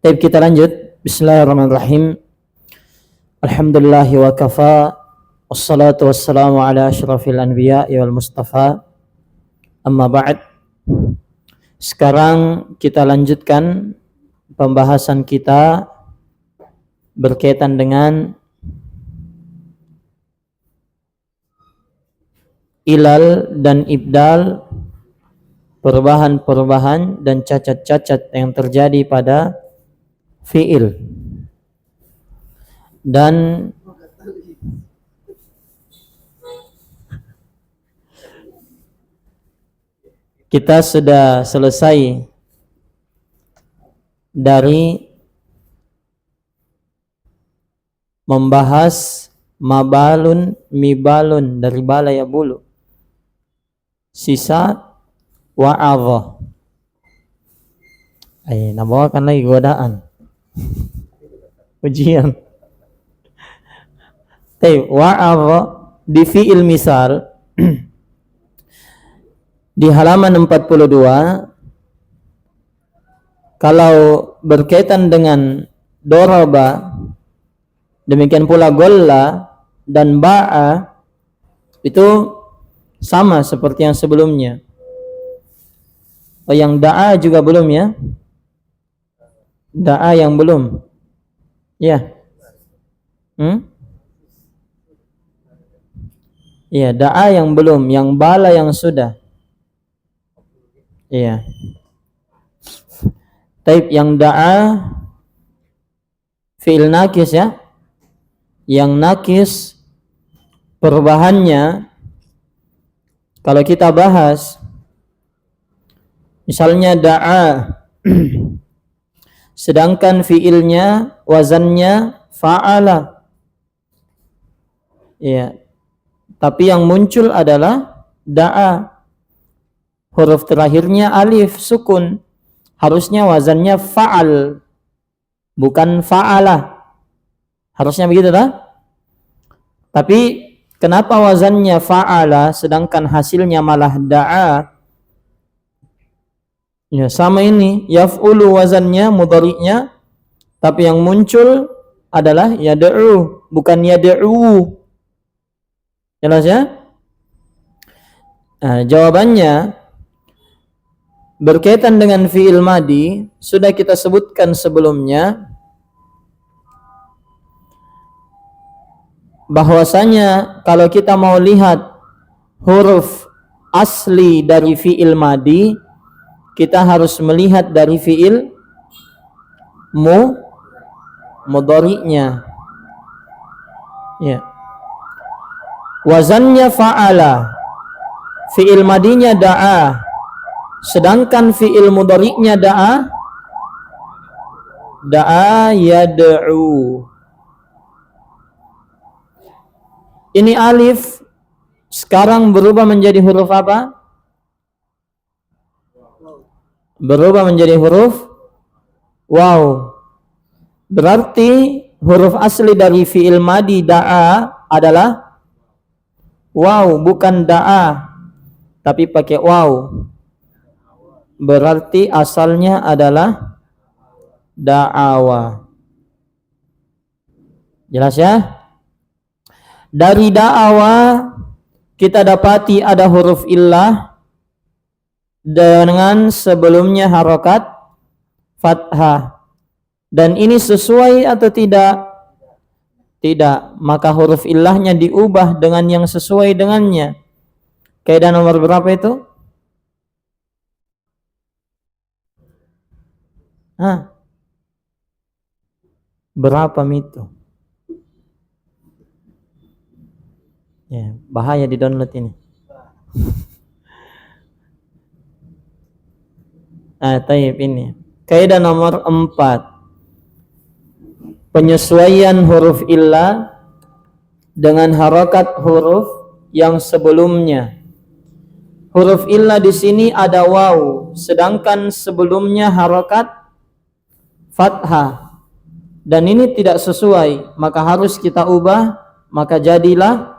Baik, kita lanjut. Bismillahirrahmanirrahim. Alhamdulillah wa kafa. Wassalatu wassalamu ala asyrafil anbiya wal mustafa. Amma ba'd. Sekarang kita lanjutkan pembahasan kita berkaitan dengan ilal dan ibdal, perubahan-perubahan dan cacat-cacat yang terjadi pada fi'il. Dan kita sudah selesai dari membahas mabalun, mibalun dari bala ya bulu. Sisa wa'adha. Nabawakan lagi godaan. Ujian. Wa'adha di fi'il misal di halaman 42, kalau berkaitan dengan doraba, demikian pula golla dan ba'a, itu sama seperti yang sebelumnya. Yang da'a juga belum ya? Da'a yang belum. Ya. Iya, da'a yang belum, yang bala yang sudah. Iya. Taib yang da'a fi'il nakis ya. Yang nakis perubahannya kalau kita bahas misalnya da'a sedangkan fi'ilnya wazannya fa'ala. Iya. Tapi yang muncul adalah da'a. Huruf terakhirnya alif sukun. Harusnya wazannya fa'al, bukan fa'ala. Harusnya begitu tak? Tapi kenapa wazannya fa'ala sedangkan hasilnya malah da'a? Ya, sama ini, yaf'ulu wazannya mudhari'nya, tapi yang muncul adalah yad'u, bukan yad'u. Jelas ya? Nah, jawabannya berkaitan dengan fi'il madi sudah kita sebutkan sebelumnya bahwasanya kalau kita mau lihat huruf asli dari fi'il madi, kita harus melihat dari fi'il mudhari'nya. Ya. Wazannya fa'ala, fi'il madinya da'a, sedangkan fi'il mudhari'nya da'a yad'u. Ini alif sekarang berubah menjadi huruf apa? Berubah menjadi huruf waw. Berarti huruf asli dari fi'il madi da'a adalah waw, bukan da'a, tapi pakai waw. Berarti asalnya adalah da'awa. Jelas ya? Dari da'awa kita dapati ada huruf illah dengan sebelumnya harokat fathah. Dan ini sesuai atau tidak? Tidak. Maka huruf illahnya diubah dengan yang sesuai dengannya. Kaidah nomor berapa itu? Berapa itu? Ya, bahaya di download ini. Taib ini. Kaidah nomor 4. Penyesuaian huruf illah dengan harokat huruf yang sebelumnya. Huruf illah di sini ada waw, sedangkan sebelumnya harokat fathah. Dan ini tidak sesuai, maka harus kita ubah, maka jadilah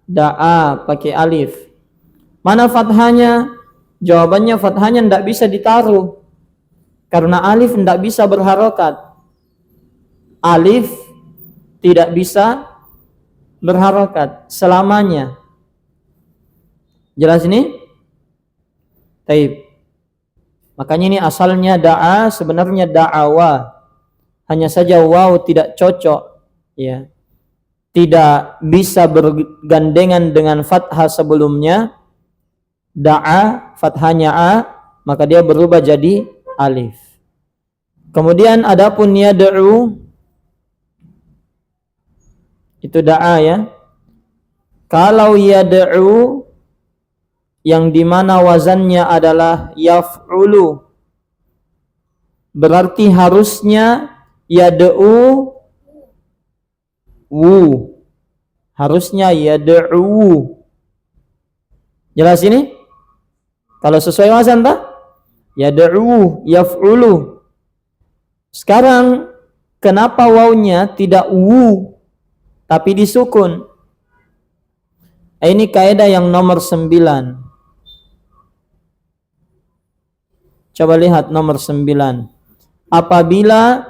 da'a pakai alif. Mana fathahnya? Jawabannya fathahnya tidak bisa ditaruh. Karena alif tidak bisa berharokat. Alif tidak bisa berharokat selamanya. Jelas ini? Taib. Makanya ini asalnya da'a, sebenarnya da'awa. Hanya saja waw tidak cocok, ya. Tidak bisa bergandengan dengan fathah sebelumnya. Da'a, fathahnya a, maka dia berubah jadi alif. Kemudian adapun yad'u, itu da'a ya. Kalau yad'u yang dimana wazannya adalah yaf'ulu, berarti harusnya yad'u wu, harusnya yad'u. Jelas ini? Kalau sesuai wazan tak? Yad'u, yaf'ulu. Sekarang kenapa wawnya tidak wu tapi disukun? Ini kaidah yang nomor 9. Coba lihat nomor 9. Apabila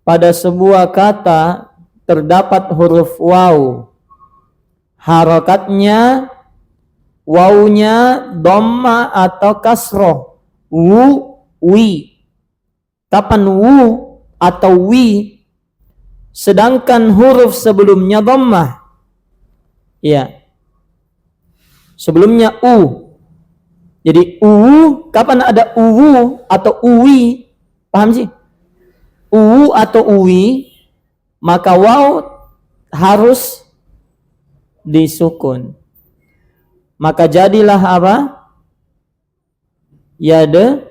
pada sebuah kata terdapat huruf waw, harakatnya wawnya dhamma atau kasroh, wu, wi. Kapan wu atau wi? Sedangkan huruf sebelumnya dhammah. Ya. Sebelumnya u. Jadi kapan ada uwu atau uwi? Paham sih? Uwu atau uwi, maka waw harus disukun. Maka jadilah apa? Yad'u.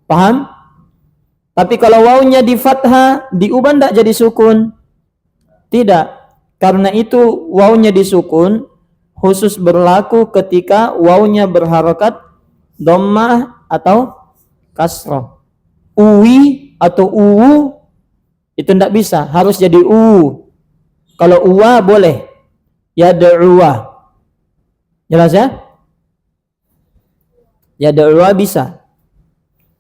Paham? Tapi kalau wawnya di fathah, diubah tidak jadi sukun? Tidak. Karena itu wawnya disukun khusus berlaku ketika wawnya berharokat dhammah atau kasroh. Uwi atau uwu itu tidak bisa, harus jadi u. Kalau uwa boleh, yad'uwa. Jelas ya? Yad'uwa bisa.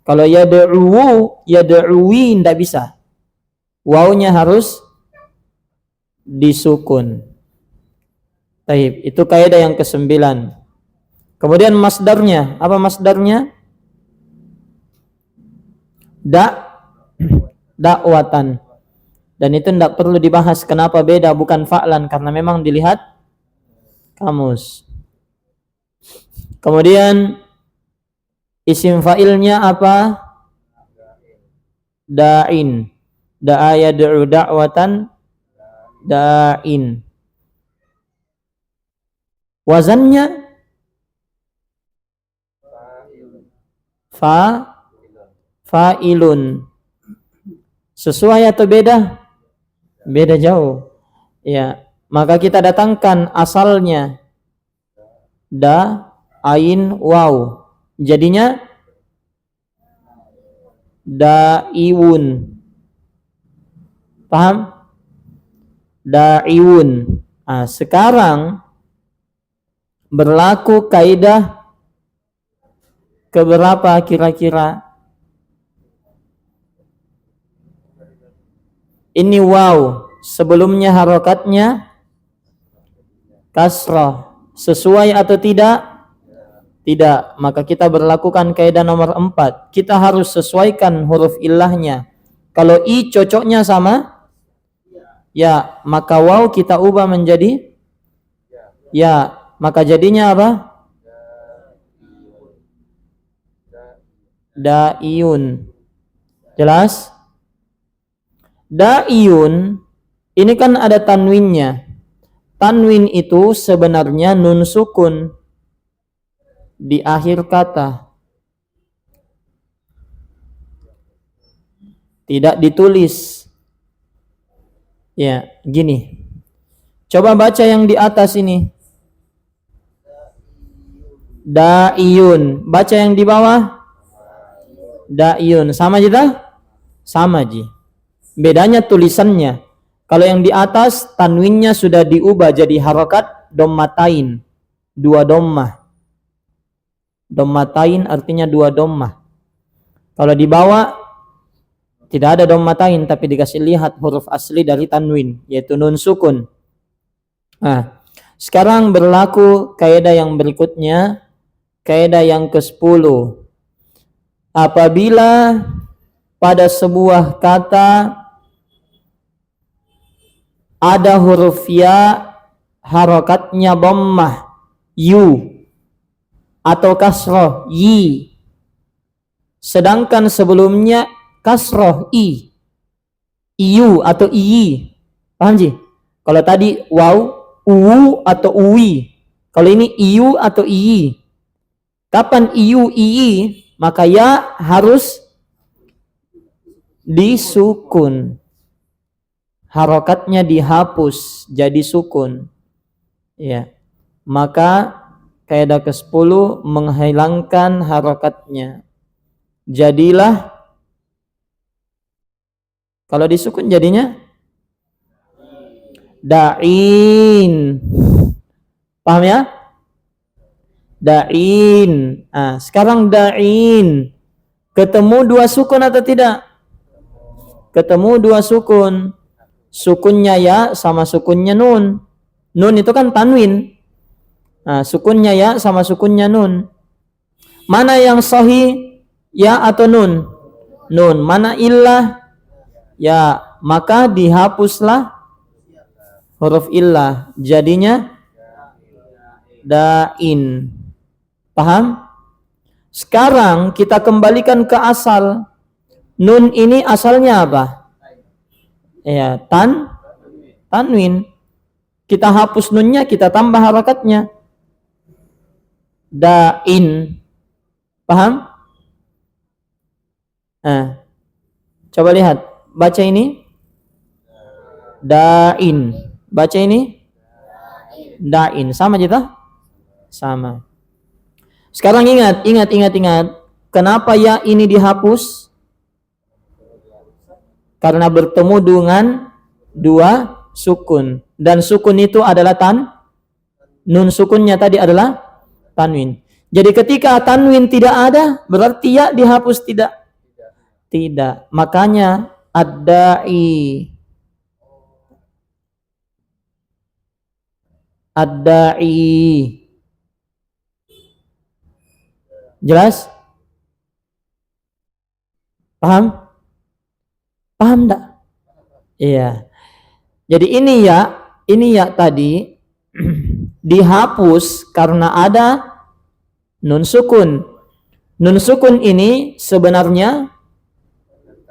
Kalau yad'uwi tidak bisa. Wawnya harus disukun. Taib, itu kaidah yang ke-9. Kemudian masdarnya, apa masdarnya? Dakwatan. Dan itu tidak perlu dibahas kenapa beda bukan fa'lan, karena memang dilihat kamus. Kemudian isim fa'ilnya apa? Da'in. Da'a yad'u da'watan, da'in. Wazannya fa'ilun. Sesuai atau beda? Beda jauh. Ya, maka kita datangkan asalnya ain waw. Jadinya da'iwun. Paham? Da'iwun. Nah, sekarang berlaku kaidah keberapa kira-kira? Ini waw, sebelumnya harokatnya kasrah. Sesuai atau tidak? Tidak. Maka kita berlakukan kaidah nomor 4. Kita harus sesuaikan huruf illahnya. Kalau i cocoknya sama ya, maka waw kita ubah menjadi ya. Maka jadinya apa? Da'iyun. Jelas? Da'iyun ini kan ada tanwinnya. Tanwin itu sebenarnya nun sukun di akhir kata. Tidak ditulis. Ya, gini. Coba baca yang di atas ini. Da'iyun. Baca yang di bawah. Da'iyun. Sama aja dah? Sama ji. Bedanya tulisannya. Kalau yang di atas tanwinnya sudah diubah jadi harokat dommatain, dua dommah. Dommatain artinya dua dommah. Kalau di bawah tidak ada dommatain, tapi dikasih lihat huruf asli dari tanwin, yaitu nun sukun. Nah, sekarang berlaku kaidah yang berikutnya, kaidah yang ke-10. Apabila pada sebuah kata ada huruf ya harokatnya dhammah yu atau kasroh yi, sedangkan sebelumnya kasroh i, iyu atau iyi. Paham Ji? Kalau tadi waw, uwu atau uwi. Kalau ini iyu atau iyi. Kapan iyu iyi, maka ya harus disukun. Harokatnya dihapus jadi sukun. Ya. Maka kaidah ke-10 menghilangkan harokatnya. Jadilah, kalau disukun jadinya da'in. Paham ya? Da'in. Nah, sekarang da'in ketemu dua sukun atau tidak? Ketemu dua sukun. Sukunnya ya sama sukunnya nun. Nun itu kan tanwin. Nah, sukunnya ya sama sukunnya nun. Mana yang sahih, ya atau nun? Nun. Mana illah? Ya, maka dihapuslah huruf illah. Jadinya da'in. Paham? Sekarang kita kembalikan ke asal. Nun ini asalnya apa? Ya, tanwin. Kita hapus nunnya, kita tambah harakatnya. Da'in. Paham? Nah, coba lihat. Baca ini. Da'in. Baca ini. Da'in. Sama kita? Sama. Sekarang ingat. Kenapa ya ini dihapus? Karena bertemu dengan dua sukun. Dan sukun itu adalah nun sukunnya tadi adalah tanwin. Jadi ketika tanwin tidak ada, berarti ya dihapus tidak? Tidak. Makanya ad-da'i. Jelas? Paham? Paham enggak? Iya. Jadi ini ya tadi dihapus karena ada nun sukun. Nun sukun ini sebenarnya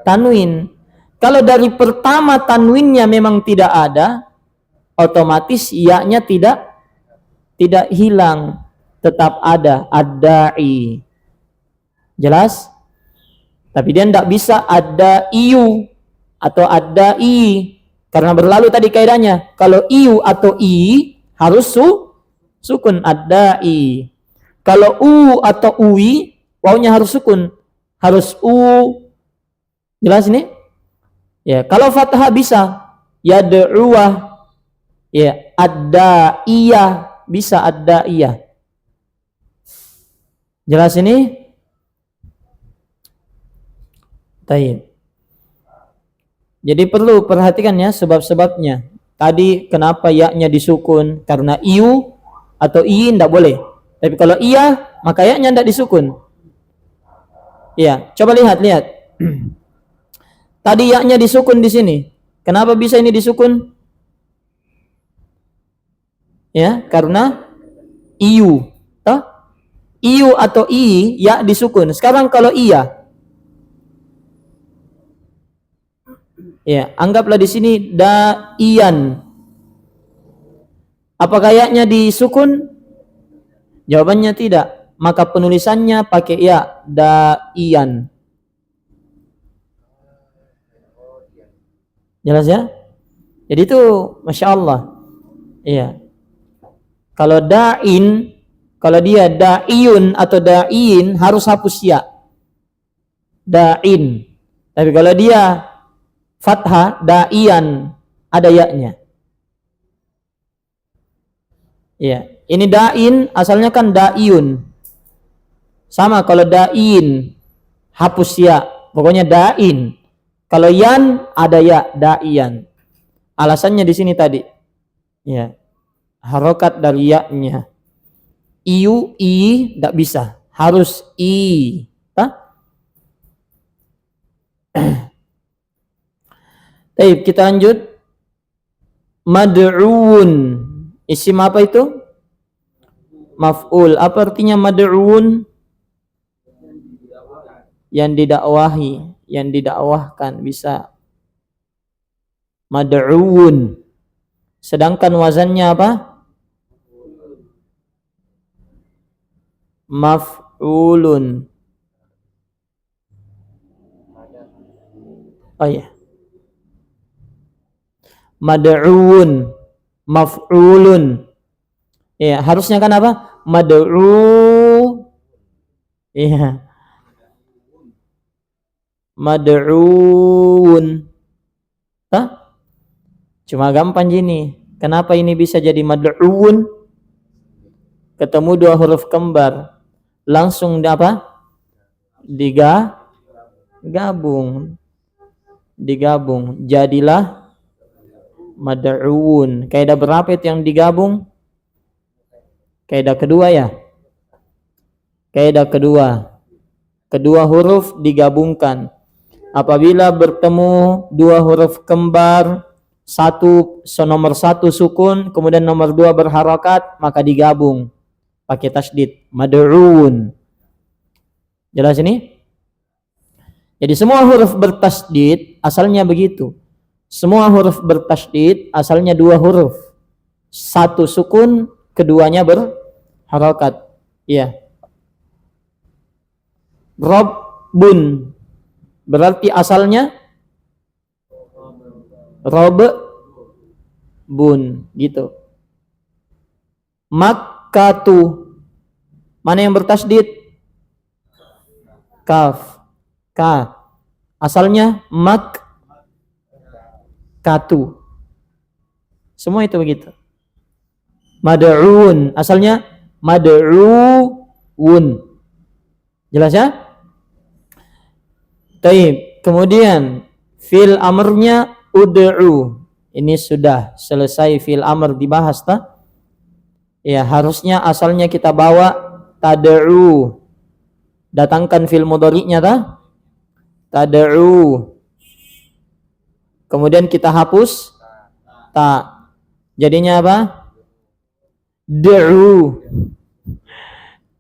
tanwin. Kalau dari pertama tanwinnya memang tidak ada, otomatis ya-nya tidak hilang, tetap ada, ad-da'i. Jelas? Tapi dia tidak bisa ada iyu atau ada i, karena berlalu tadi kaidahnya. Kalau iyu atau i harus sukun, ada i. Kalau u atau uwi, wawnya harus sukun, harus u. Jelas ini? Ya, kalau fathah bisa yad'uwah, ya ada iya, bisa ada iya. Jelas ini? Taib. Jadi perlu perhatikan ya sebab-sebabnya. Tadi kenapa ya-nya disukun? Karena iu atau i tidak boleh. Tapi kalau iya, maka ya-nya tidak disukun. Ya, coba lihat. Tadi ya-nya disukun di sini. Kenapa bisa ini disukun? Ya, karena iu. Toh? Iu atau i, ya disukun. Sekarang kalau iya, ya, anggaplah di sini da'iyan. Apakah ya-nya disukun? Jawabannya tidak. Maka penulisannya pakai ya, da'iyan. Jelas ya? Jadi itu Masya Allah. Iya. Kalau da'in, kalau dia da'iyun atau da'iin harus hapus ya. Da'in. Tapi kalau dia fathah, da'iyan, ada ya-nya. Ya, ini dain asalnya kan daiun. Sama kalau dain hapus ya, pokoknya dain. Kalau yan ada ya, daian. Alasannya di sini tadi. Ya, harokat dari ya-nya. Iu i tidak bisa, harus i. Baik, kita lanjut. Mad'un. Isim apa itu? Maf'ul. Apa artinya mad'un? Yang didakwahi, yang didakwahkan, bisa. Mad'un. Sedangkan wazannya apa? Maf'ulun. Oh ya. Mad'un, maf'ulun. Ya, harusnya kan apa? Mad'u. Iya. Mad'un. Cuma gampang gini. Kenapa ini bisa jadi mad'un? Ketemu dua huruf kembar. Langsung apa? Digabung. Jadilah mad'un. Kaidah berapa itu yang digabung? Kaidah kedua ya. Kaidah kedua. Kedua huruf digabungkan. Apabila bertemu dua huruf kembar, nomor satu sukun, kemudian nomor dua berharakat, maka digabung pakai tasdid, mad'un. Jelas ini? Jadi semua huruf bertasdid asalnya begitu. Semua huruf bertasdid asalnya dua huruf. Satu sukun, keduanya berharakat. Iya. Rabbun. Berarti asalnya Rabbun gitu. Makkatu. Mana yang bertasdid? Kaf. Ka. Asalnya katu. Semua itu begitu. Mad'un asalnya mad'un. Jelas ya? Taib. Kemudian fil amrnya ud'u. Ini sudah selesai fil amr dibahas ta? Ya, harusnya asalnya kita bawa tad'u. Datangkan fil mudhari'nya ta? Tad'u. Kemudian kita hapus ta. Jadinya apa? Du'u.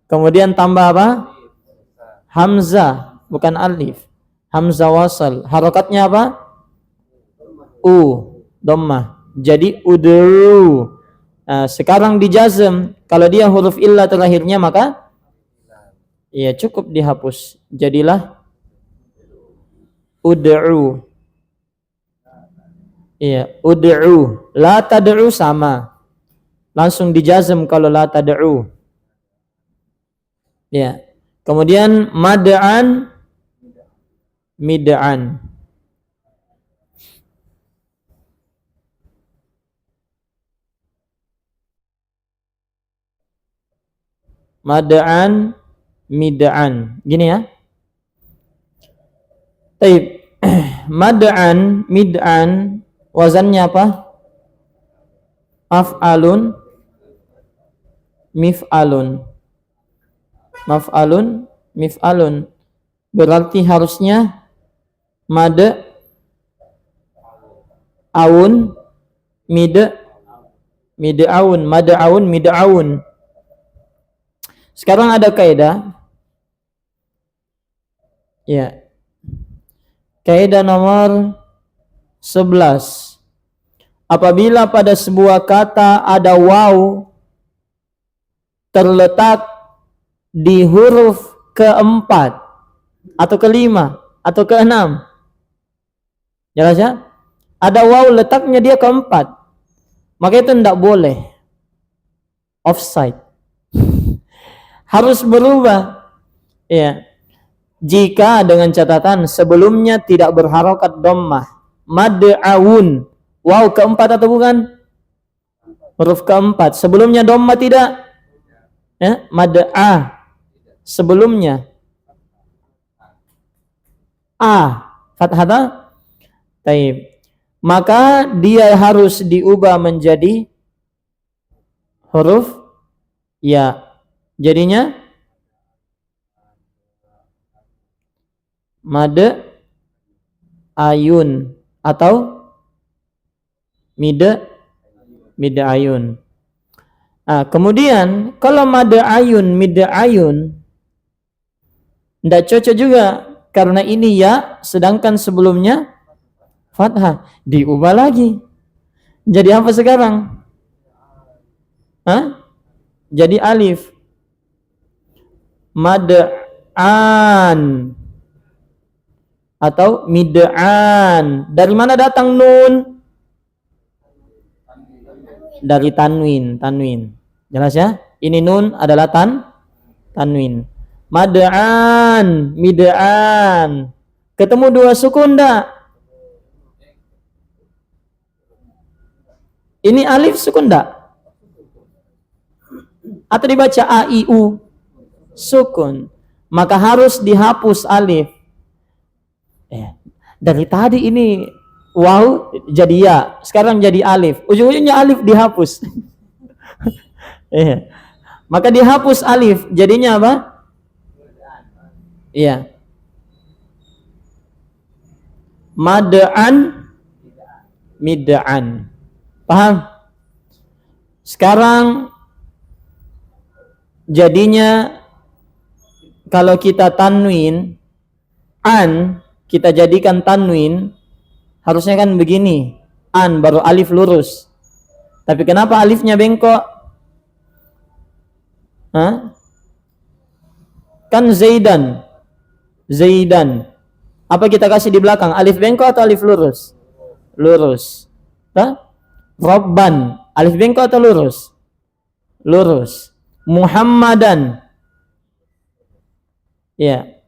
Kemudian tambah apa? Hamzah, bukan alif. Hamzah wasal. Harokatnya apa? Dhammah. Jadi ud'u. Nah, sekarang dijazm. Kalau dia huruf illah terakhirnya maka ya cukup dihapus. Jadilah ud'u. Iya, ud'u. La tad'u sama. Langsung dijazm kalau la tad'u. Ya. Kemudian mad'an, mid'an. Mad'an, mid'an. Gini ya. Taib. Mad'an, mid'an, wazannya apa? Af'alun, mif'alun. Maf'alun, mif'alun. Berarti harusnya mad'aun, mid'aun, mad'aun, mid'aun. Sekarang ada kaidah. Ya. Kaidah nomor 11. Apabila pada sebuah kata ada waw terletak di huruf keempat atau kelima atau keenam, jelas ya? Ada waw letaknya dia keempat, maka itu tidak boleh offside. Harus berubah. Ya. Jika dengan catatan sebelumnya tidak berharokat dhammah. Mad'aun. Waw keempat atau bukan? Huruf keempat. Sebelumnya dhamma tidak? Ya, mad a. Sebelumnya a. Fathah. Taib. Maka dia harus diubah menjadi huruf ya. Jadinya mad ayun atau mid ayun. Nah, kemudian kalau mad ayun, mid ayun tidak cocok juga karena ini ya, sedangkan sebelumnya fathah. Diubah lagi. Jadi apa sekarang? Hah? Jadi alif. Mad'an atau mid'an. Dari mana datang nun? Dari tanwin. Jelas ya? Ini nun adalah tanwin. Mad'an, mid'an. Ketemu dua sukun enggak? Ini alif sukun enggak? Atau dibaca a i u? Sukun. Maka harus dihapus alif. Dari tadi ini waw jadi ya, sekarang jadi alif. Ujung-ujungnya alif dihapus. Maka dihapus alif, jadinya apa? Iya. Mad'an, mid'an. Paham? Sekarang jadinya kalau kita tanwin an, kita jadikan tanwin, harusnya kan begini, an baru alif lurus. Tapi kenapa alifnya bengkok? Hah? Kan Zaidan. Apa kita kasih di belakang? Alif bengkok atau alif lurus? Lurus. Hah? Robban. Alif bengkok atau lurus? Lurus. Muhammadan. Ya.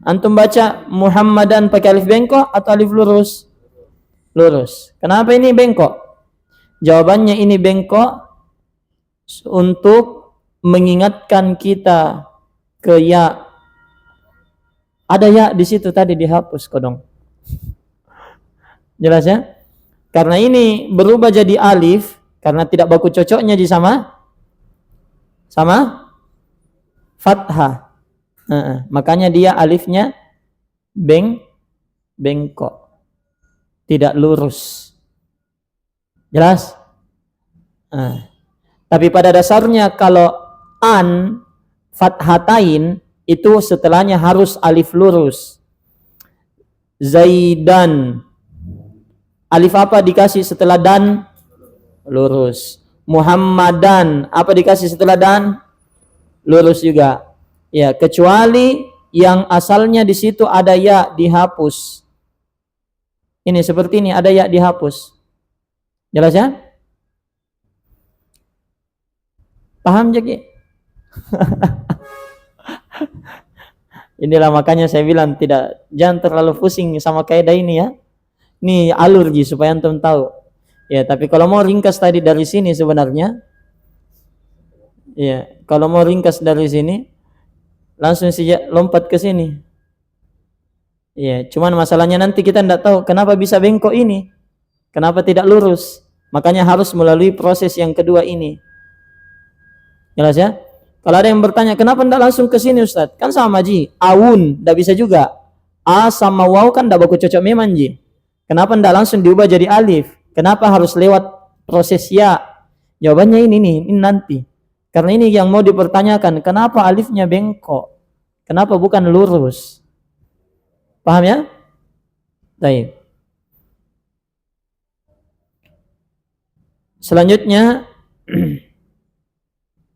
Antum baca Muhammadan pakai alif bengkok atau alif lurus? Lurus. Kenapa ini bengkok? Jawabannya ini bengkok untuk mengingatkan kita ke ya. Ada ya di situ tadi dihapus kodong. Jelas ya? Karena ini berubah jadi alif karena tidak baku cocoknya di sama fathah. Makanya dia alifnya bengkok, tidak lurus. Jelas? Tapi pada dasarnya kalau an fathatain itu setelahnya harus alif lurus. Zaidan, alif apa dikasih setelah dan? Lurus. Muhammadan, apa dikasih setelah dan? Lurus juga. Ya, kecuali yang asalnya di situ ada ya dihapus. Ini seperti ini, ada ya dihapus. Jelas ya? Paham Jaki? Inilah makanya saya bilang jangan terlalu pusing sama kaidah ini ya. Ini alur Ji supaya antum tahu. Ya, tapi kalau mau ringkas tadi dari sini sebenarnya, ya, kalau mau ringkas dari sini langsung saja lompat ke sini. Ya, cuman masalahnya nanti kita tidak tahu kenapa bisa bengkok ini. Kenapa tidak lurus? Makanya harus melalui proses yang kedua ini. Jelas ya? Kalau ada yang bertanya, kenapa tidak langsung ke sini Ustaz? Kan sama Ji, awun, tidak bisa juga. A sama waw kan tidak baku cocok memang Ji. Kenapa tidak langsung diubah jadi alif? Kenapa harus lewat proses ya? Jawabannya ini nanti. Karena ini yang mau dipertanyakan, kenapa alifnya bengkok? Kenapa bukan lurus? Paham ya? Baik. Selanjutnya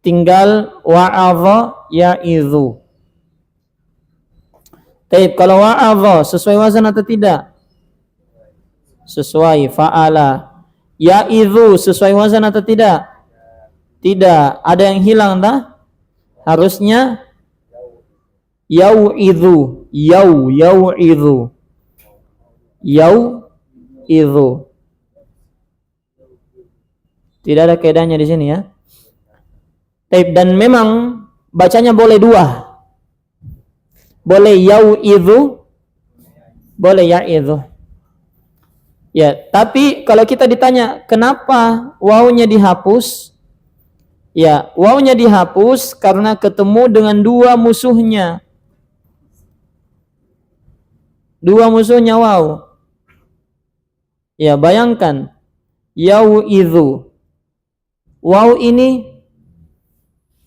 tinggal wa'adha ya'idhu. Baik, kalau wa'adha sesuai wazan atau tidak? Sesuai. Fa'ala. Ya'idhu sesuai wazan atau tidak? Tidak. Ada yang hilang dah? Harusnya yau'idhu. Yau'idhu. Yau'idhu. Tidak ada kaidahnya di sini ya. Dan memang bacanya boleh dua. Boleh yau'idhu, boleh ya'idhu. Ya, tapi kalau kita ditanya kenapa wawunya dihapus? Ya, wawunya dihapus karena ketemu dengan dua musuhnya. Dua musuhnya waw. Ya, bayangkan yau'idhu. Waw ini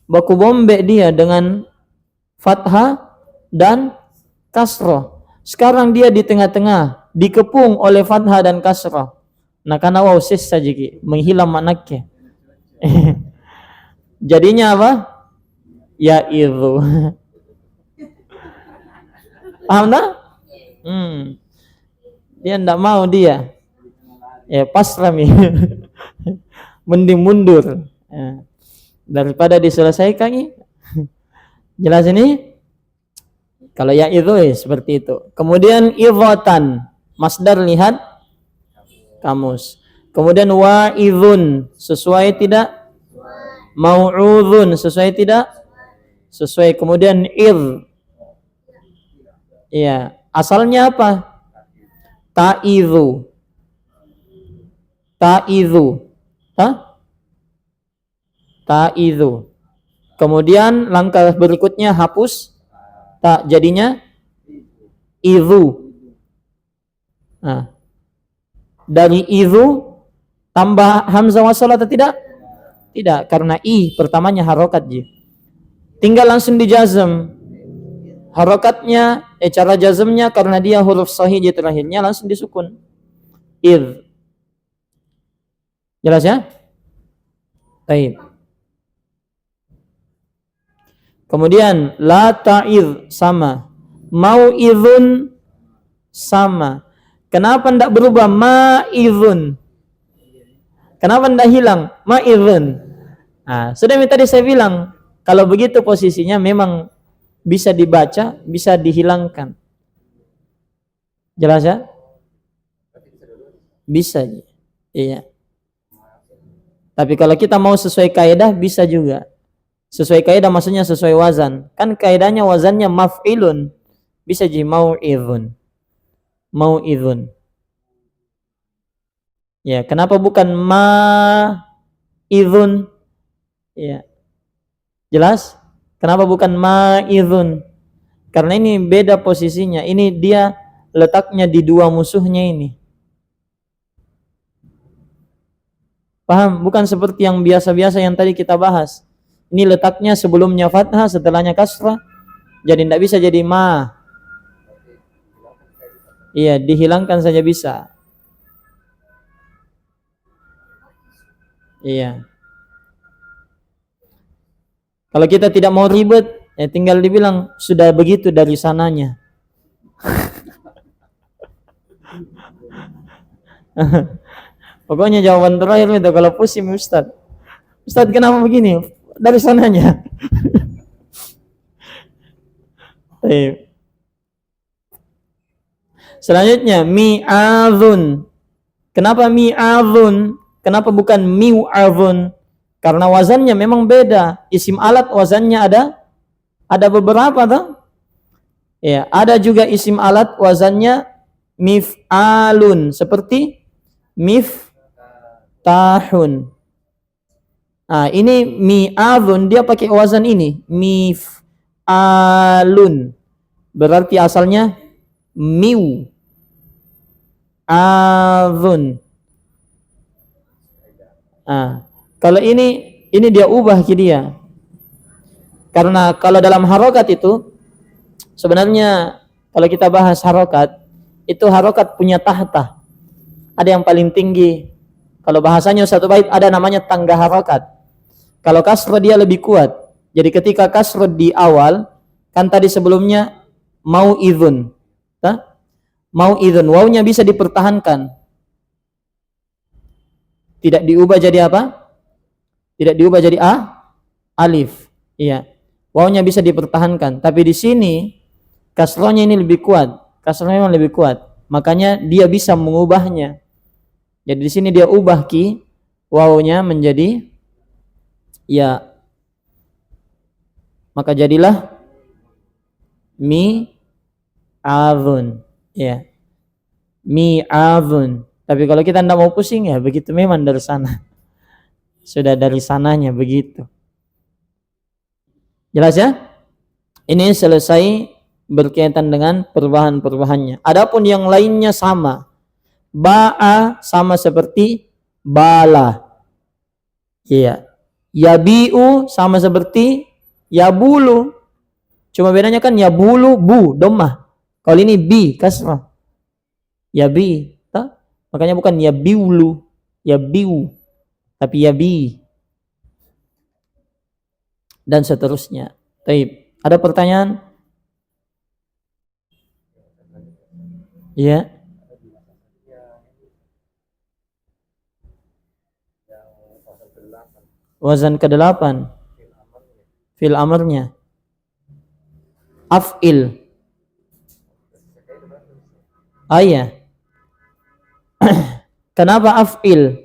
baku bombe dia dengan fathah dan kasroh. Sekarang dia di tengah-tengah, dikepung oleh fathah dan kasroh. Nah, karena waw sis saja menghilang maknanya. Jadinya apa? Ya itu. Paham tak? Dia tidak mau dia. Ya pasrah nih. Mending mundur. Ya. Daripada diselesaikan. Jelas ini? Kalau ya itu seperti itu. Kemudian idhatan, masdar lihat kamus. Kemudian wa'idhun, sesuai tidak? Mau'udhun, sesuai tidak? Sesuai. Kemudian ya, asalnya apa? Ta'idhu. Ta'idhu. Kemudian langkah berikutnya hapus tak, jadinya idhu. Nah, dari idhu tambah hamzah wasal atau tidak? Tidak, karena i pertamanya harokat ji. Tinggal langsung dijazm. Harokatnya, cara jazmnya karena dia huruf sahih di terakhirnya langsung disukun. Idh. Jelas ya? Baik. Kemudian la ta'idh sama, mau'idhun sama. Kenapa tidak berubah ma'idhun? Kenapa tidak hilang ma'idhun? Nah, sudah tadi saya bilang kalau begitu posisinya memang bisa dibaca, bisa dihilangkan. Jelas ya? Bisa. Iya. Tapi kalau kita mau sesuai kaidah bisa juga. Sesuai kaidah maksudnya sesuai wazan. Kan kaidahnya wazannya maf'ilun. Bisa jadi mau'idhun. Mau'idhun. Ya, kenapa bukan ma'idhun? Ya. Jelas? Kenapa bukan ma'idhun? Karena ini beda posisinya. Ini dia letaknya di dua musuhnya ini. Paham? Bukan seperti yang biasa-biasa yang tadi kita bahas. Ini letaknya sebelumnya fathah, setelahnya kasrah. Jadi tidak bisa jadi ma. Iya, dihilangkan saja bisa. Iya. Kalau kita tidak mau ribet, ya tinggal dibilang sudah begitu dari sananya. Pokoknya jawaban terakhir itu kalau pusing Ustaz. Ustaz kenapa begini? Dari sananya. Selanjutnya mi'adhun. Kenapa mi'adhun? Kenapa bukan mi'adhun? Karena wazannya memang beda. Isim alat wazannya ada beberapa tuh. Ya, ada juga isim alat wazannya mif'alun seperti miftahun. Nah, ini mi'adhun dia pakai wazan ini, mif'alun. Berarti asalnya miu adhun. Nah, kalau ini dia ubah ke dia. Karena kalau dalam harokat itu sebenarnya kalau kita bahas harokat itu harokat punya tahta. Ada yang paling tinggi. Kalau bahasanya satu bait ada namanya tangga harokat. Kalau kasroh dia lebih kuat. Jadi ketika kasroh di awal, kan tadi sebelumnya mau'idhun. Mau'idhun, wawunya bisa dipertahankan. Tidak diubah jadi apa? Tidak diubah jadi alif. Iya. Wawunya bisa dipertahankan. Tapi di sini kasrohnya ini lebih kuat. Kasrohnya memang lebih kuat. Makanya dia bisa mengubahnya. Jadi di sini dia ubah ki wawunya menjadi ya, maka jadilah mi'adun, ya, mi'adun. Tapi kalau kita tidak mau pusing ya begitu memang dari sana. Sudah dari sananya begitu. Jelas ya? Ini selesai berkaitan dengan perubahan-perubahannya. Adapun yang lainnya sama. Ba'a sama seperti bala. Iya. Yabi'u sama seperti yabulu. Cuma bedanya kan yabulu bu dhammah. Kalau ini bi kasrah. Yabi, makanya bukan yabiulu, yabiu, tapi yabi dan seterusnya. Baik, ada pertanyaan? Ya. Wazan ke-8 fil amarnya af'il. Iya. Kenapa af'il?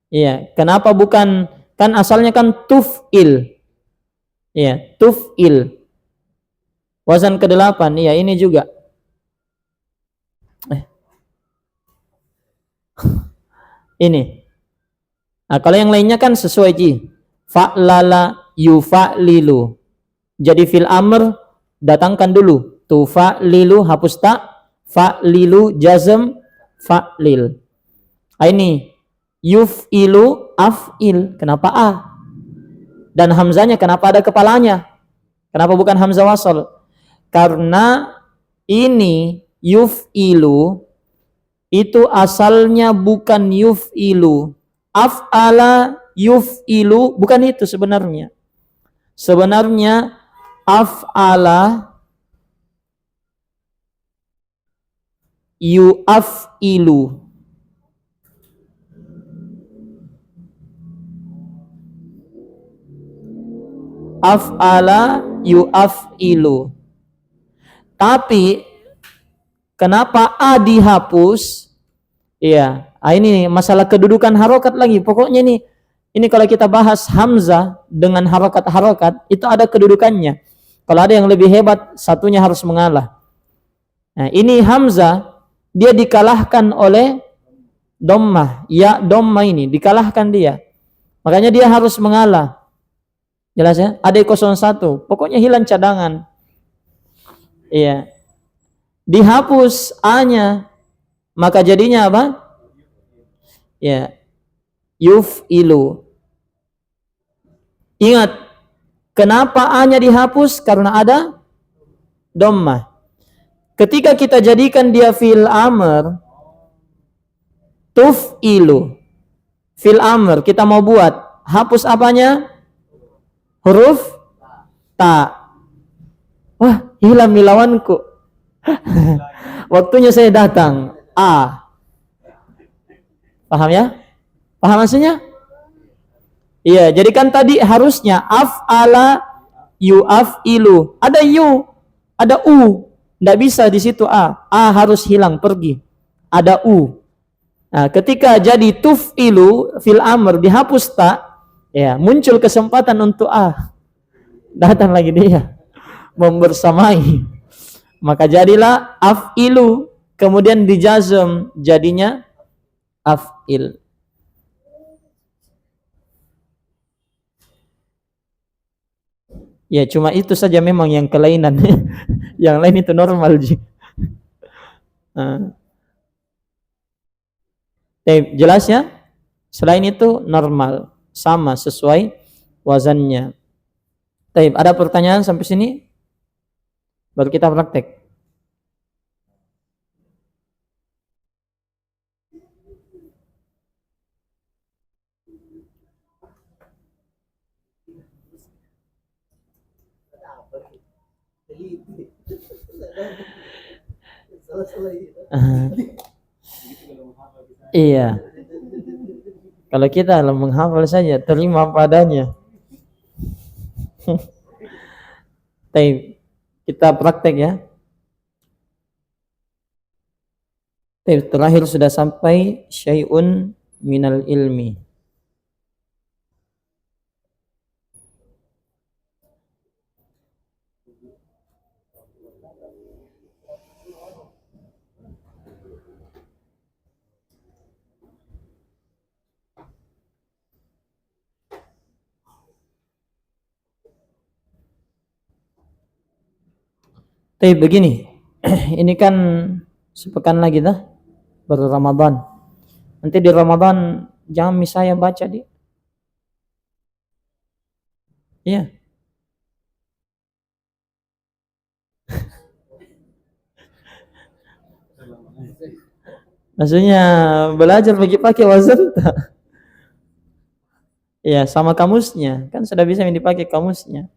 Iya, kenapa bukan, kan asalnya kan tuf'il. Iya, tuf'il. Wazan ke-8, iya ini juga. Ini. Nah, kalau yang lainnya kan sesuai ji. Fa'lala yufa'lilu. Jadi fil amr datangkan dulu. Tufa'lilu hapus ta, fa'lilu jazm fa'lil. Ini yuf'ilu af'il. Kenapa a? Dan hamzanya kenapa ada kepalanya? Kenapa bukan hamzah wasal? Karena ini yuf'ilu itu asalnya bukan yuf'ilu. Af'ala yuf'ilu bukan itu sebenarnya. Sebenarnya af'ala yu'af'ilu. Af'ala yu'af'ilu. Tapi kenapa a dihapus? Iya, ini masalah kedudukan harokat lagi. Pokoknya ini kalau kita bahas hamzah dengan harokat itu ada kedudukannya. Kalau ada yang lebih hebat, satunya harus mengalah. Nah, ini hamzah dia dikalahkan oleh dhammah. Ya, dhammah ini dikalahkan dia. Makanya dia harus mengalah. Jelas ya? Ada 01. Pokoknya hilang cadangan. Iya. Dihapus a-nya, maka jadinya apa? Ya, yuf'ilu. Ingat, kenapa a-nya dihapus? Karena ada dhammah. Ketika kita jadikan dia fil amr, tuf'ilu. Fil amr kita mau buat, hapus apanya? Huruf ta. Wah, hilang milawanku. Waktunya saya datang. A. Paham ya? Paham maksudnya? Iya, jadi kan tadi harusnya af'ala yu'af'ilu. Ada yu, ada u. Nggak bisa di situ a. A harus hilang, pergi. Ada u. Nah, ketika jadi tuf'ilu fil amr dihapus ta, ya, muncul kesempatan untuk a. Datang lagi dia membersamai. Maka jadilah af'ilu, kemudian dijazm jadinya af'il. Ya, cuma itu saja memang yang kelainan. Yang lain itu normal. Jelas ya? Selain itu normal, sama sesuai wazannya. Ada pertanyaan sampai sini? Baru kita praktek. Iya. Kalau kita menghafal saja, terima padanya. Kita praktek ya. Terakhir sudah sampai syai'un minal ilmi. Tapi begini, ini kan sepekan lagi dah baru Ramadan. Nanti di Ramadan jangan saya baca di. Iya. Maksudnya belajar pakai wazan. Iya, sama kamusnya. Kan sudah bisa yang dipakai kamusnya.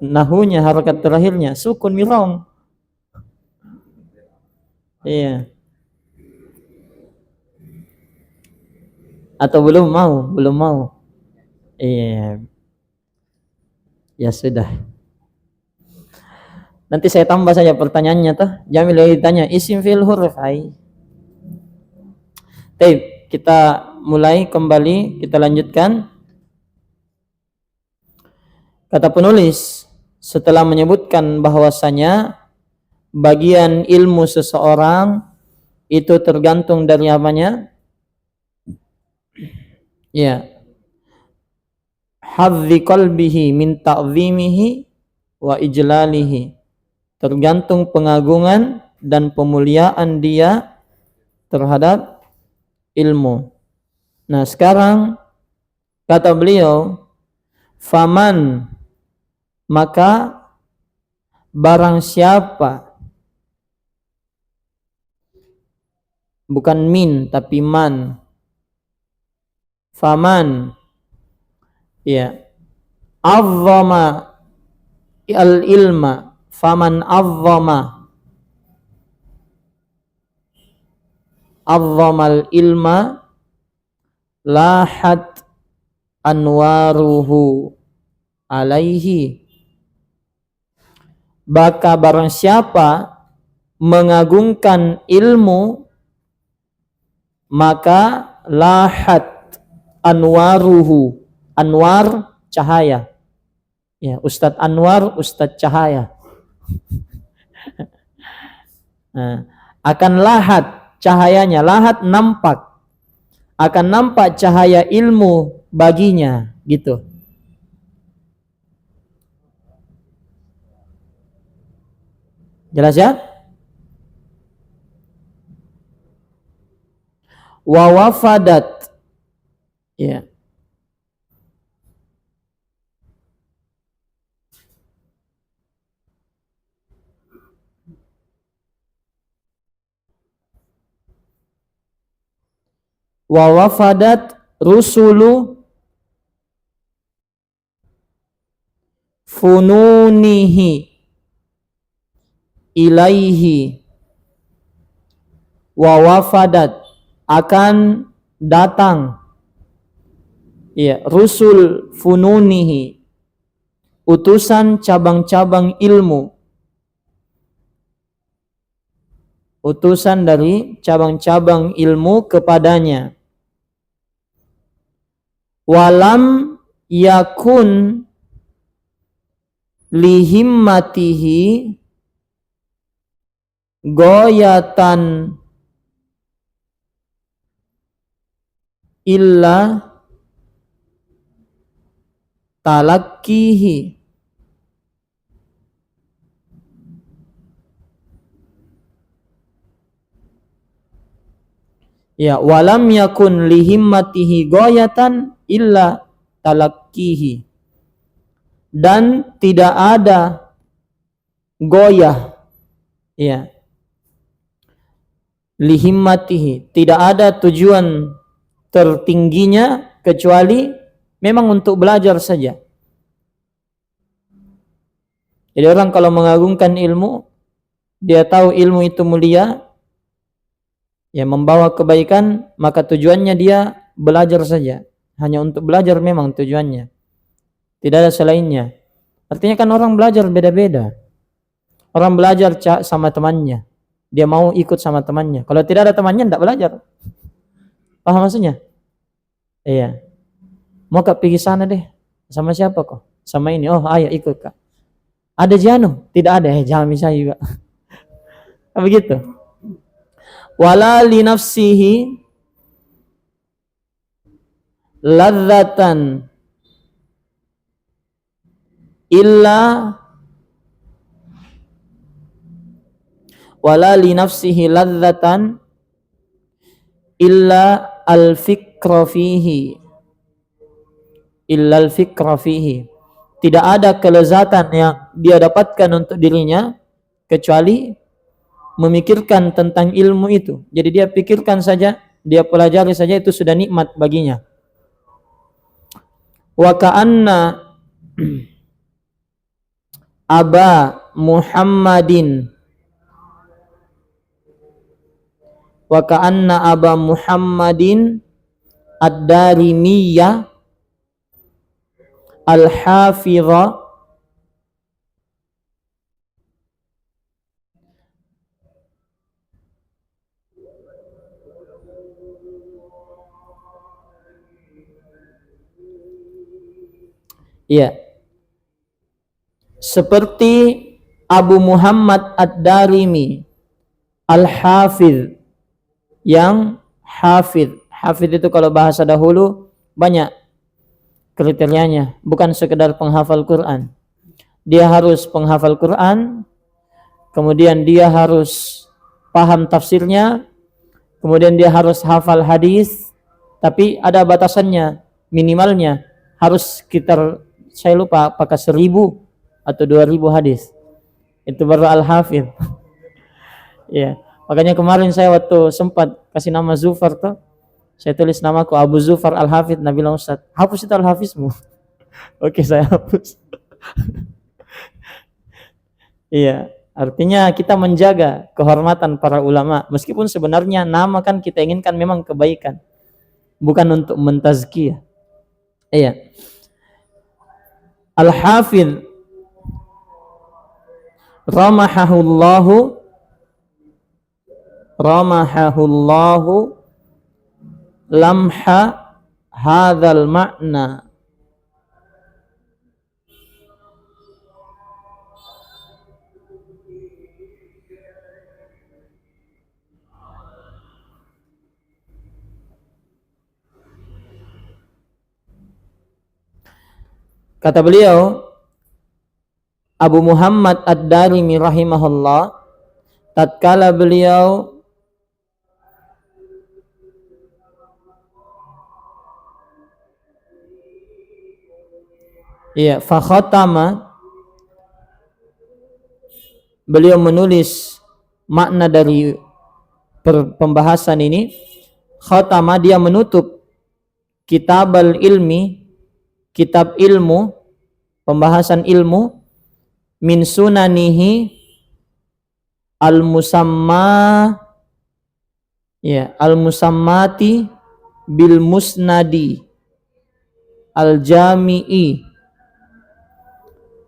Nahunya, harokat terakhirnya, sukun mirong. Iya. Atau belum mau. Iya. Ya sudah. Nanti saya tambah saja pertanyaannya tuh. Jamil ditanya isim fil huruf ai. Baik, kita mulai kembali, kita lanjutkan. Kata penulis, setelah menyebutkan bahwasanya bagian ilmu seseorang itu tergantung dari apanya? Ya. Hadzi qalbihi min ta'zimihi wa ijlalihi. Tergantung pengagungan dan pemuliaan dia terhadap ilmu. Nah, sekarang kata beliau, faman, maka barang siapa, bukan min tapi man, faman, ya, azzama al ilma, faman azzama al ilma lahat anwaruhu alaihi. Maka barang siapa mengagungkan ilmu, maka lahat anwaruhu, anwar cahaya. Ya, Ustadz Anwar, Ustadz cahaya. Nah, akan lahat cahayanya, lahat nampak. Akan nampak cahaya ilmu baginya, gitu. Jelas ya? Wa wafadat, ya. Wa wafadat rusulu fununihi ilaihi. Wa wafadat, akan datang, ya, rusul fununihi, utusan cabang-cabang ilmu, utusan dari cabang-cabang ilmu kepadanya. Walam yakun lihimmatihi goyatan illa talakkihi. Ya, walam yakun lihimmatihi goyatan illa talakkihi. Dan tidak ada goyah, ya, lihimmatihi, tidak ada tujuan tertingginya kecuali memang untuk belajar saja. Jadi orang kalau mengagungkan ilmu, dia tahu ilmu itu mulia, ya, membawa kebaikan, maka tujuannya dia belajar saja. Hanya untuk belajar memang tujuannya. Tidak ada selainnya. Artinya kan orang belajar beda-beda. Orang belajar sama temannya. Dia mau ikut sama temannya. Kalau tidak ada temannya, tidak belajar. Paham maksudnya? Iya. Mau kak pergi sana deh. Sama siapa kok? Sama ini. Oh, ayo ikut kak. Ada janu? Tidak ada. Jangan misalnya juga. Begitu. Wala li nafsihi ladzatan illa wala li nafsihi ladzatan illa al-fikra fihi illa al-fikra fihi. Tidak ada kelezatan yang dia dapatkan untuk dirinya kecuali memikirkan tentang ilmu itu. Jadi dia pikirkan saja, dia pelajari saja, itu sudah nikmat baginya. Wa ka'anna aba Muhammadin wa ka'anna aba Muhammadin ad-Darimiyya al-hafidha ya, seperti Abu Muhammad ad-Darimi al-hafidh, yang hafidh. Hafidh itu kalau bahasa dahulu banyak kriterianya, bukan sekedar penghafal Quran. Dia harus penghafal Quran, kemudian dia harus paham tafsirnya, kemudian dia harus hafal hadis, tapi ada batasannya, minimalnya harus sekitar, saya lupa apakah 1000 atau 2000 hadis. Itu baru al-hafidh. Ya, makanya kemarin saya waktu sempat kasih nama Zufar tuh, saya tulis namaku Abu Zufar Al-Hafidh. Nabi bilang, Ustaz, hapus itu Al-Hafizmu. Oke, saya hapus. Iya, artinya kita menjaga kehormatan para ulama, meskipun sebenarnya nama kan kita inginkan memang kebaikan, bukan untuk mentazkiyah. Iya. Al-Hafidh ramahahullahu lamha hadzal makna. Kata beliau, Abu Muhammad ad-Darimi rahimahullah, tatkala beliau fakhatama, beliau menulis makna dari pembahasan ini. Khatama, dia menutup kitab al-ilmi, kitab ilmu, pembahasan ilmu, min sunanihi al-musamma al-musammati bil musnadi al-jami'i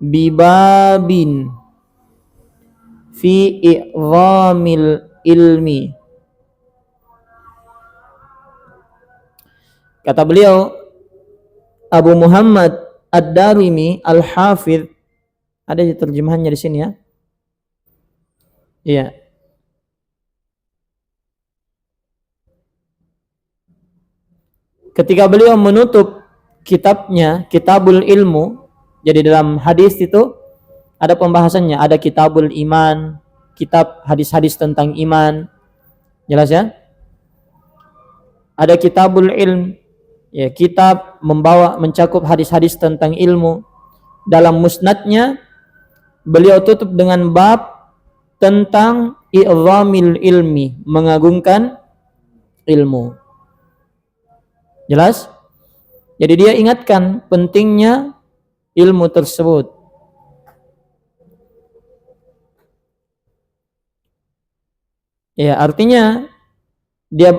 bibabin fi i'zamil ilmi. Kata beliau, Abu Muhammad ad-Darimi al-Hafidh, ada terjemahannya di sini ya. Iya. Ketika beliau menutup kitabnya, Kitabul Ilmu, jadi dalam hadis itu ada pembahasannya, ada Kitabul Iman, kitab hadis-hadis tentang iman. Jelas ya? Ada Kitabul Ilm, ya, kitab mencakup hadis-hadis tentang ilmu. Dalam musnadnya beliau tutup dengan bab tentang i'zamil ilmi, mengagungkan ilmu. Jelas? Jadi dia ingatkan pentingnya ilmu tersebut. Ya, artinya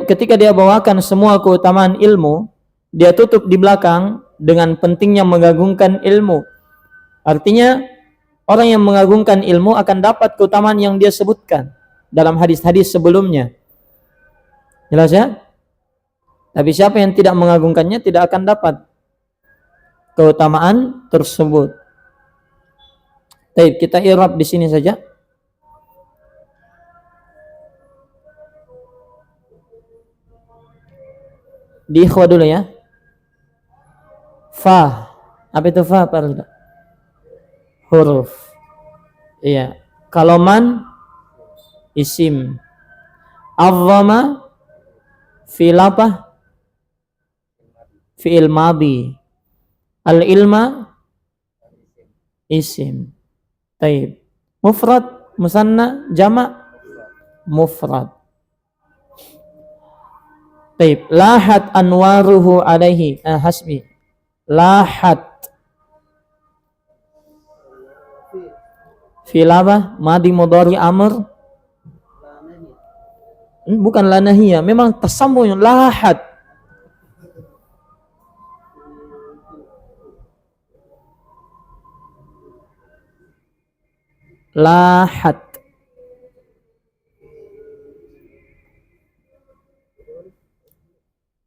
ketika dia bawakan semua keutamaan ilmu, dia tutup di belakang dengan pentingnya mengagungkan ilmu. Artinya orang yang mengagungkan ilmu akan dapat keutamaan yang dia sebutkan dalam hadis-hadis sebelumnya. Jelas ya? Tapi siapa yang tidak mengagungkannya tidak akan dapat keutamaan tersebut. Baik, kita i'rab di sini saja. Di ikhwa dulu ya. Fa. Apa itu fa, Pak Ridha? Huruf. Iya. Kalau man isim. Azzama fi'il apa? Fi'il madhi. Al-ilma isim. Taib. Mufrad, musanna, jama' mufrad. Taib. Lahat anwaruhu alaihi. Hasbi. Lahat. Fi'il apa? Madi mudhari amr. Bukan lanahiyah, memang tasambung lahat. Lahat.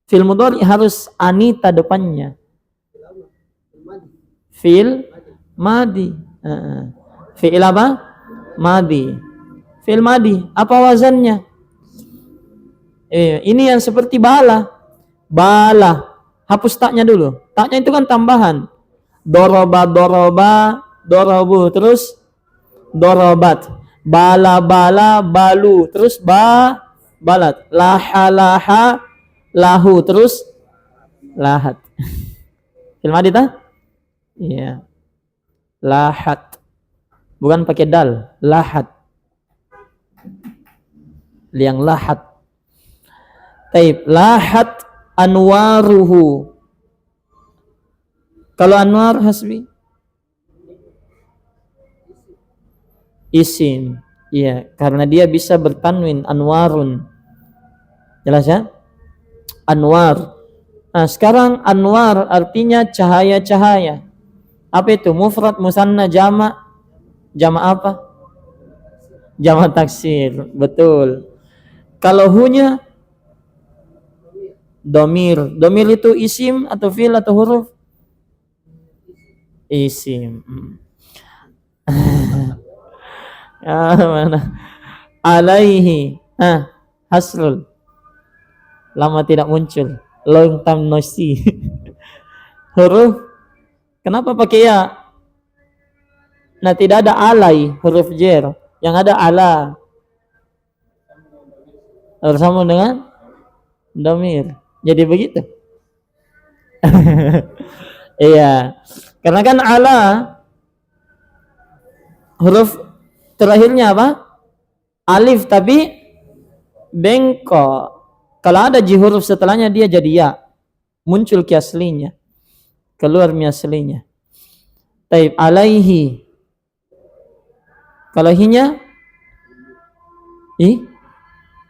Fi'il mudhari harus anita depannya. Fi'il madi. Fi'il apa? Madi. Fi'il madi. Apa wazannya? Ini yang seperti bala. Bala. Hapus taknya dulu. Taknya itu kan tambahan. Doroba, doroba, dorobu. Terus dorobat. Bala, bala, balu. Terus balat. Laha, laha, lahu. Terus lahat. Fi'il madi tak? Iya. Lahat. Bukan pakai dal. Lahat. Yang lahat. Taib. Lahat anwaruhu. Kalau anwar hasbi isim. Iya, karena dia bisa bertanwin anwarun. Jelas ya? Anwar. Nah, sekarang anwar artinya cahaya-cahaya. Apa itu? Mufrad, musanna, jama'. Jama' apa? Jama' taksir. Betul. Kalau hunya domir. Domir itu isim atau fi'il atau huruf? Isim. Mana? Alaihi. Hasrul. Lama tidak muncul. Long time no see. Huruf. Kenapa pakai ya? Nah, tidak ada alai, huruf jer. Yang ada ala. Bersama dengan domir. Jadi begitu. Iya. Karena kan ala huruf terakhirnya apa? Alif tapi bengkok. Kalau ada huruf setelahnya dia jadi ya. Muncul ki aslinya. Keluar mi aslinya. Taib alaihi. Kalau hinya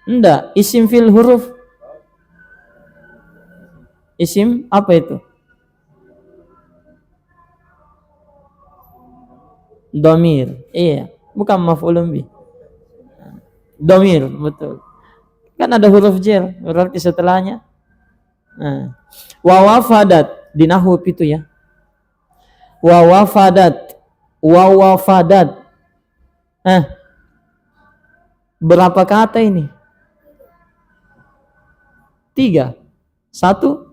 enggak, isim fil huruf. Isim apa itu? Domir. Iya, bukan maf'ulun bih. Domir, betul. Kan ada huruf jer, berarti setelahnya. Wa wafadat di nahwu itu ya. Wa wafadat. Wa wafadat. Berapa kata ini? 3. 1.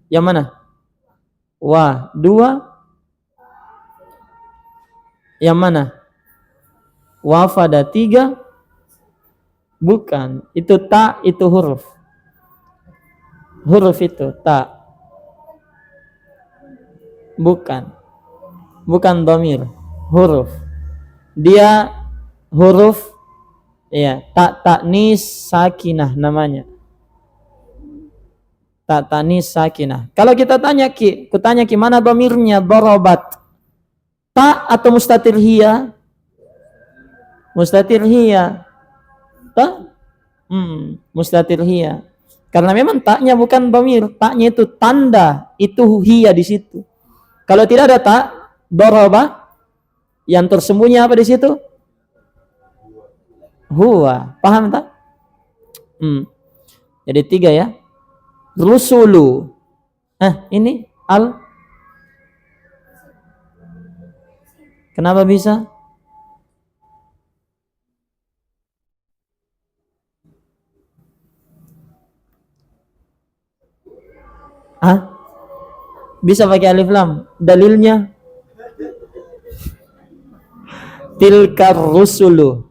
Yang mana? Wa. 2. Yang mana? Wafada. 3. Bukan. Itu ta, itu huruf. Huruf itu ta. Bukan. Bukan dhamir. Huruf. Dia huruf ya, ta'nis sakinah namanya. Ta'nis sakinah. Kalau kita tanya kutanya mana dhamirnya darabat? Ta atau mustatir hiya? Mustatir hiya. Ta? Mustatir hiya. Karena memang taknya bukan dhamir, taknya itu tanda, itu hiya di situ. Kalau tidak ada tak, daraba, yang tersembunyi apa di situ? Huwa. Paham tak? Jadi 3 ya. Rusulu. Ini al Kenapa bisa? Hah? Bisa pakai alif lam. Dalilnya tilkar rusulu.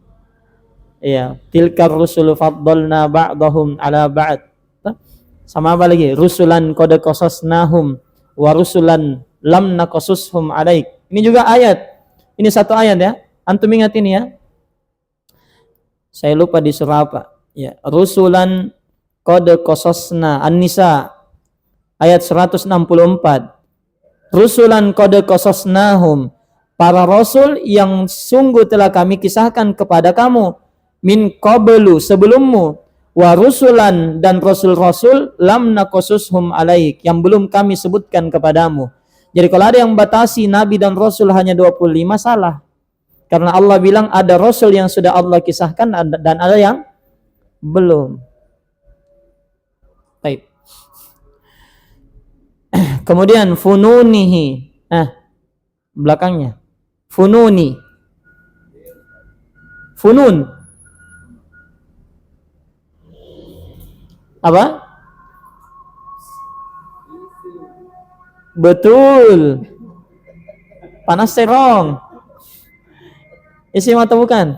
Iya, tilkar rusulu faddalna ba'dahum ala ba'd. Sama apa lagi? Rusulan qad qasasnahum wa rusulan lam naqasushum alaik. Ini juga ayat. Ini satu ayat ya. Antum ingat ini ya. Saya lupa di surah apa. Ya, rusulan qad qasasna An-Nisa ayat 164. Rusulan qad qasasnahum, para rasul yang sungguh telah kami kisahkan kepada kamu, min qablu, sebelummu, wa rusulan, dan rasul-rasul lam naqasushum alaik, yang belum kami sebutkan kepadamu. Jadi kalau ada yang batasi nabi dan rasul hanya 25, salah. Karena Allah bilang ada rasul yang sudah Allah kisahkan dan ada yang belum. Baik. Kemudian fununihi. Belakangnya. Fununi. Funun. Apa? Betul. Panas terong. Isim atau bukan?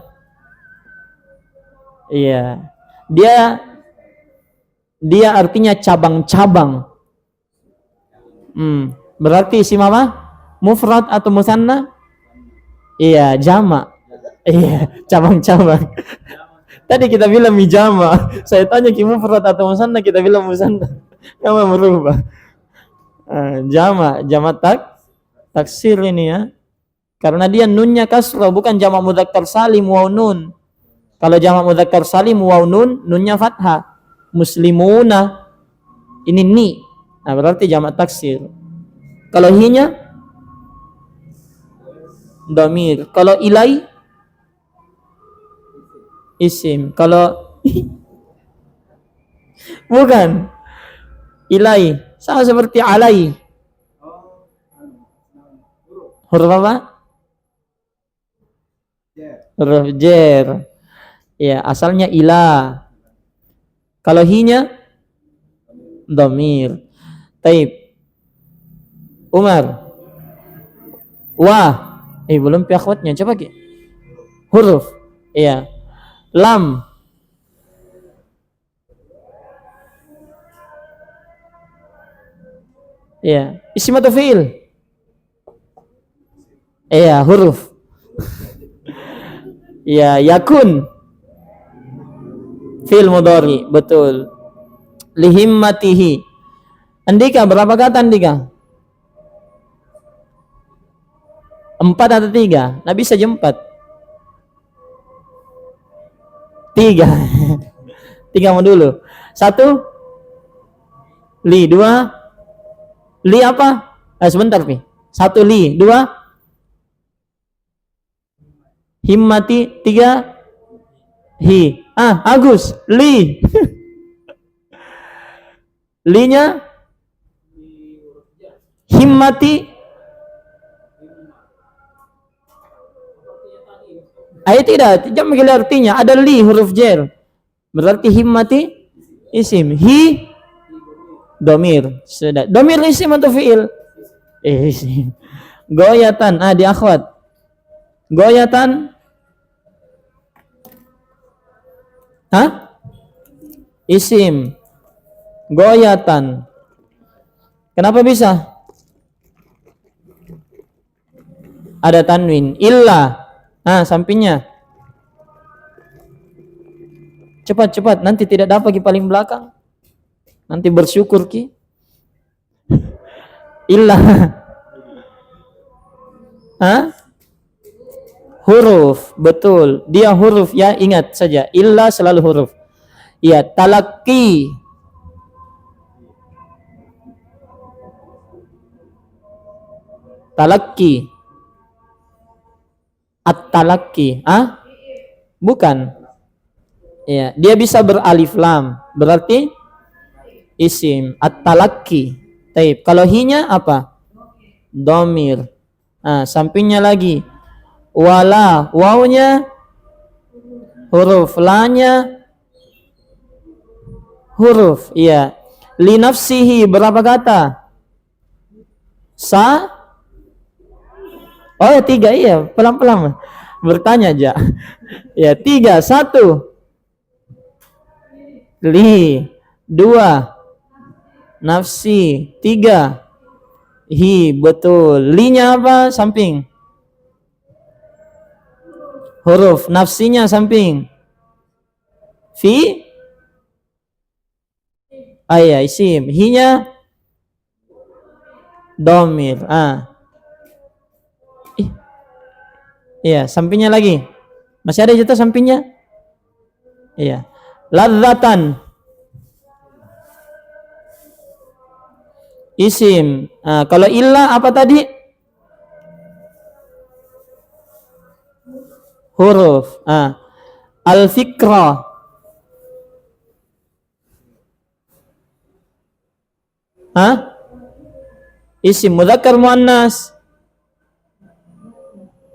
Iya. Dia artinya cabang-cabang. Berarti isim apa? Mufrad atau musanna? Iya, jamak. Iya, cabang-cabang. Tadi kita bilang mijama. Saya tanya ki mufrad atau musanna, kita bilang musanna. Kamu merubah. Jamak taksir ini ya. Karena dia nunnya kasrah, bukan jamak mudzakkar salim waw nun. Kalau jamak mudzakkar salim waw nun, nunnya fathah. Muslimuna. Ini ni. Nah, berarti jamak taksir. Kalau hinya dhamir. Kalau ilai isim. Kalau bukan ilai, sama seperti alai. Huruf apa? Huruf jer. Ya, asalnya ila. Kalau hinya dhamir. Taib. Umar. Wah. Belum pi akhwatnya. Coba ki. Huruf. Iya. Lam. Iya. Isim atau fi'il? Iya, huruf. Iya, yakun. Fi'il mudhari, betul. Lihimmatihi. Andika, berapa kata Andika? 4 atau 3? Nah, bisa aja 4. 3. 3 mau dulu. 1 li, 2 li apa? Sebentar pi. 1 li, 2 himmati, 3 hi. Agus, li. Linya himmati. Tidak, jangan mengambil artinya. Ada li huruf jer. Berarti himmati isim. Hi domir. Sudah. Domir isim atau fi'il? Isim. Goyatan. Di akhwat. Goyatan. Isim. Goyatan. Kenapa bisa? Ada tanwin. Illa. Sampingnya. Cepat, nanti tidak dapat di paling belakang. Nanti bersyukur ki. Illa. Huruf, betul. Dia huruf ya, ingat saja. Illa selalu huruf. Ya, talaqi. Talaqi. At-talaqi. Bukan. Ya, dia bisa beralif lam. Berarti isim. At-talaqi. Taib. Kalau hinya apa? Domir. Sampingnya lagi. Wala, wawnya huruf, lanya huruf. Iya. Li nafsihi berapa kata? Oh ya 3, iya, pelan-pelan bertanya aja. Ya 3, 1 li, 2 nafsi, 3 hi. Betul. Linya apa? Samping. Huruf. Nafsinya samping. Fi. Ya, isim. Hinya domir. Iya, sampingnya lagi. Masih ada jatuh sampingnya? Iya. Ladzatan. Isim. Kalau illa apa tadi? Huruf. Al-fikra. Isim. Mudzakkar muannas.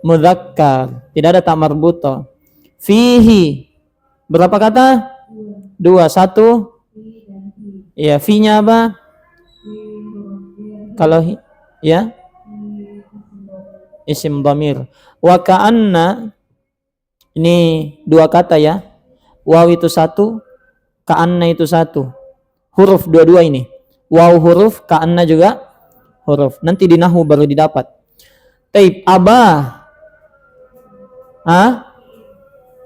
Mudzakkar. Tidak ada tak marbuto. Fihi. Berapa kata? 2, 1. Ya, fi-nya apa? Kalau ya, isim dhamir. Wa ka'anna, ini 2 kata ya. Waw itu 1, ka'anna itu 1. Huruf dua-dua ini. Waw huruf, ka'anna juga huruf. Nanti di nahwu baru didapat. Taib, abah.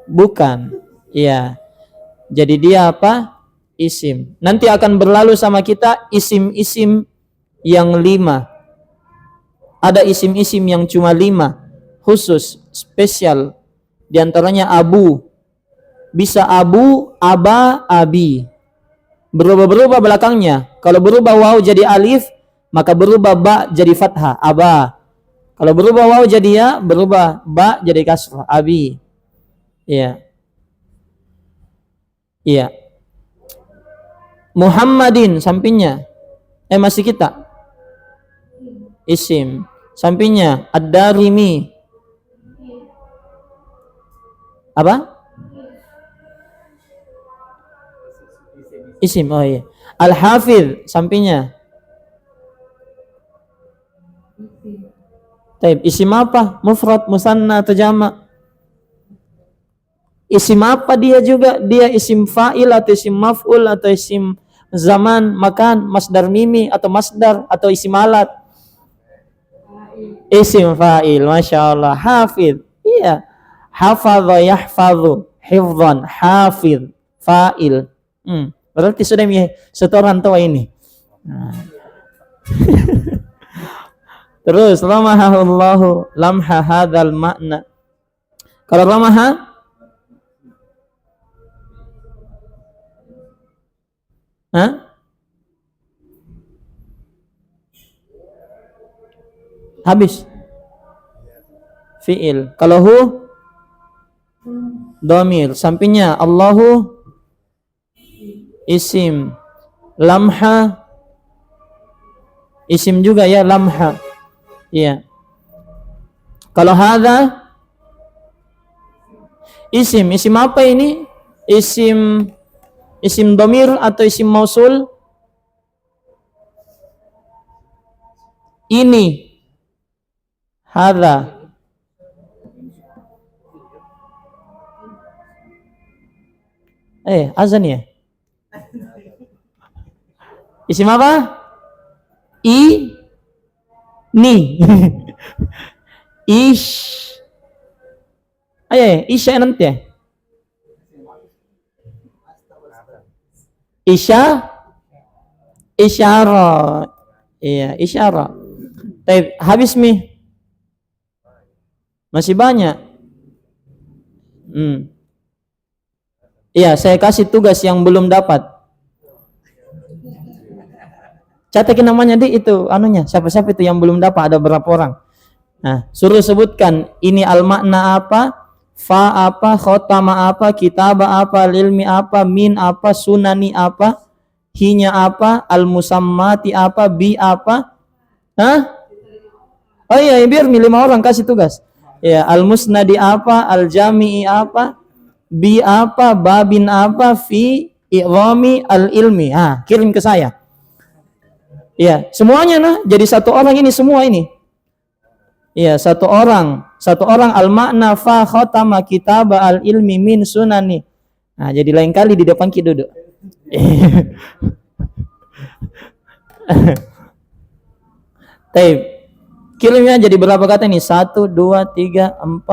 Bukan. Iya. Jadi dia apa? Isim. Nanti akan berlalu sama kita isim-isim yang 5. Ada isim-isim yang cuma 5, khusus, spesial. Di antaranya abu. Bisa abu, aba, abi. Berubah-berubah belakangnya. Kalau berubah waw jadi alif, maka berubah ba jadi fathah, aba. Kalau berubah waw jadi ya, berubah ba jadi kasrah, abi. Iya. Iya. Muhammadin sampingnya. Masih kita. Isim. Sampingnya ad-darimi. Apa? Isim. Oh iya. Al-Hafidh sampingnya. Taib, isim apa? Mufrad, musanna atau jama'? Isim apa dia juga? Dia isim fa'il atau isim maf'ul atau isim zaman, makan, masdar mimi atau masdar atau isim alat? Isim fa'il. Masya Allah. Hafidh. Iya. Hafadha yahfadhu. Hifdhan. Hafidh. Fa'il. Berarti sudah setoran tua ini. Terus ramahahullahu lamha hadzal makna. Kalau ramaha habis fiil. Kalau hu dhamir. Sampingnya Allahu isim. Lamha isim juga ya, lamha. Iya. Kalau hadza isim. Isim apa ini? Isim dhamir atau isim mausul? Ini. Hadza. Azan ya? Isim apa? Ni. Ish. Isya nanti ya? Isyara. Iya, isyara. Habis mi? Masih banyak. Iya, saya kasih tugas yang belum dapat. Catakin namanya di itu anunya. Siapa-siapa itu yang belum dapat, ada berapa orang? Nah, suruh sebutkan ini al-makna apa, fa apa, khotama apa, kitaba apa, lilmi apa, min apa, sunani apa, hinya apa, al-musammati apa, bi apa. Oh iya, biar 5 orang kasih tugas. Ya, al-musnadi apa, al-jami'i apa, bi apa, babin apa, fi i'rami al-ilmi. Kirim ke saya. Ya, semuanya nah, jadi satu orang ini semua ini. Ya, satu orang al-makna fa khatama kitab al-ilmi min sunani. Nah, jadi lain kali di depan kita duduk. Taib. Kirimnya jadi berapa kata ini? 1, 2, 3, 4,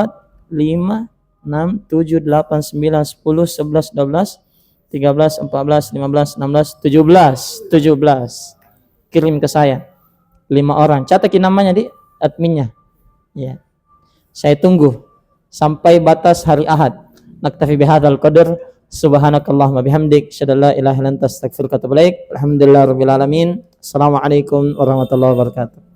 5, 6, 7, 8, 9, 10, 11, 12, 13, 14, 15, 16, 17. 17. Kirim ke saya. 5 orang. Catakin namanya di adminnya. Ya. Saya tunggu sampai batas hari Ahad. Naktafi bihadzal qadar. Subhanakallahumma bihamdik, asyhadu an la ilaha illa anta, astaghfiruka wa atubu ilaik. Alhamdulillahirabbil alamin. Assalamualaikum warahmatullahi wabarakatuh.